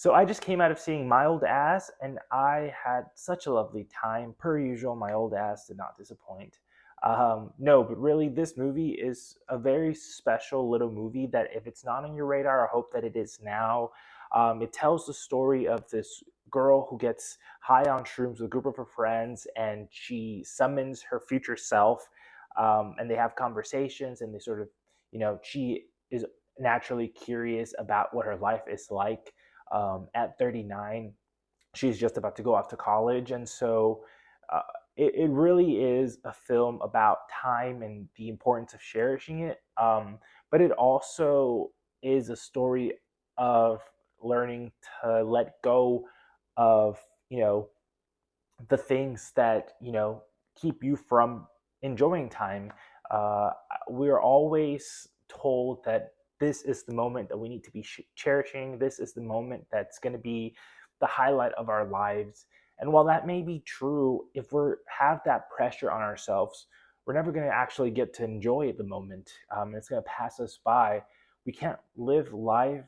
So I just came out of seeing My Old Ass, and I had such a lovely time. Per usual, My Old Ass did not disappoint. No, but really, this movie is a very special little movie that if it's not on your radar, I hope that it is now. It tells the story of this girl who gets high on shrooms with a group of her friends, and she summons her future self, and they have conversations, and they sort of, she is naturally curious about what her life is like at 39. She's just about to go off to college. And so uh, it really is a film about time and the importance of cherishing it. But it also is a story of learning to let go of, you know, the things that, keep you from enjoying time. Uh, we're always told that this is the moment that we need to be cherishing. This is the moment that's going to be the highlight of our lives. And while that may be true, if we have that pressure on ourselves, we're never going to actually get to enjoy the moment. It's going to pass us by. We can't live life,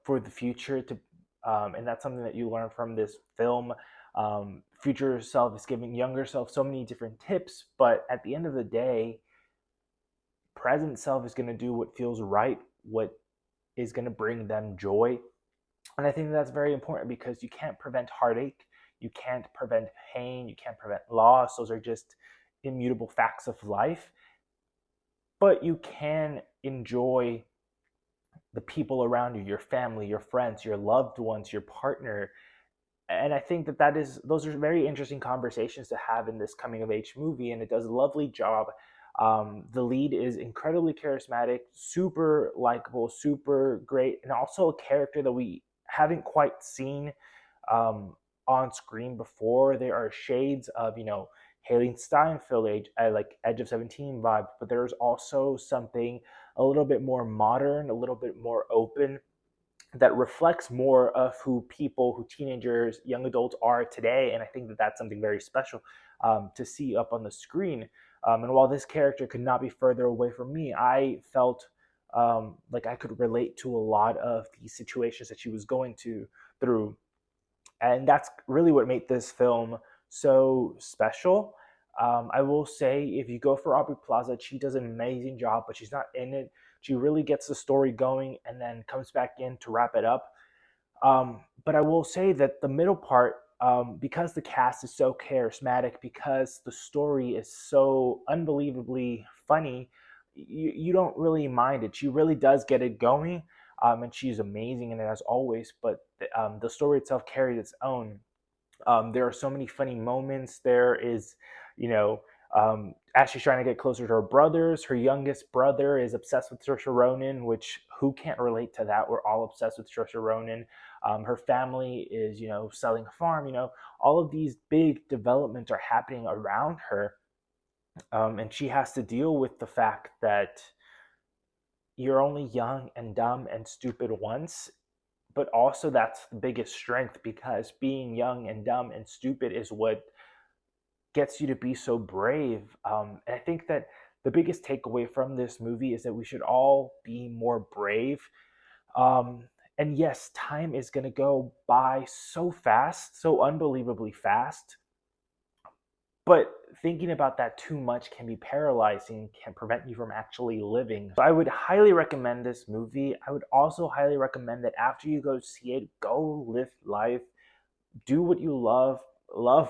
for the future to, and that's something that you learn from this film. Future self is giving younger self so many different tips, but at the end of the day, present self is going to do what feels right, what is going to bring them joy. And I think that's very important because you can't prevent heartache, you can't prevent pain, you can't prevent loss. Those are just immutable facts of life. But you can enjoy the people around you, your family, your friends, your loved ones, your partner. And I think that those are very interesting conversations to have in this coming of age movie, and it does a lovely job. The lead is incredibly charismatic, super likable, super great, and also a character that we haven't quite seen on screen before. There are shades of, Haley Steinfeld like Edge of 17 vibe, but there's also something a little bit more modern, a little bit more open, that reflects more of who people, who teenagers, young adults are today. And I think that that's something very special to see up on the screen. And while this character could not be further away from me, I felt like I could relate to a lot of the situations that she was going through. And that's really what made this film so special. I will say, if you go for Aubrey Plaza, she does an amazing job, but she's not in it. She really gets the story going and then comes back in to wrap it up. But I will say that the middle part, because the cast is so charismatic, because the story is so unbelievably funny, you don't really mind it. She really does get it going, and she's amazing in it as always. But the story itself carries its own. There are so many funny moments. There is, you know, as she's trying to get closer to her brothers, her youngest brother is obsessed with Saoirse Ronan, which who can't relate to that? We're all obsessed with Saoirse Ronan. Her family is, selling a farm. All of these big developments are happening around her, and she has to deal with the fact that you're only young and dumb and stupid once, but also that's the biggest strength, because being young and dumb and stupid is what gets you to be so brave. And I think that the biggest takeaway from this movie is that we should all be more brave. Um, and yes, time is going to go by so fast, so unbelievably fast. But thinking about that too much can be paralyzing, can prevent you from actually living. So I would highly recommend this movie. I would also highly recommend that after you go see it, go live life, do what you love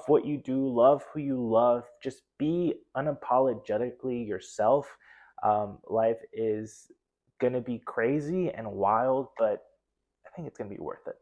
what you do, love who you love, just be unapologetically yourself. Life is going to be crazy and wild, but I think it's going to be worth it.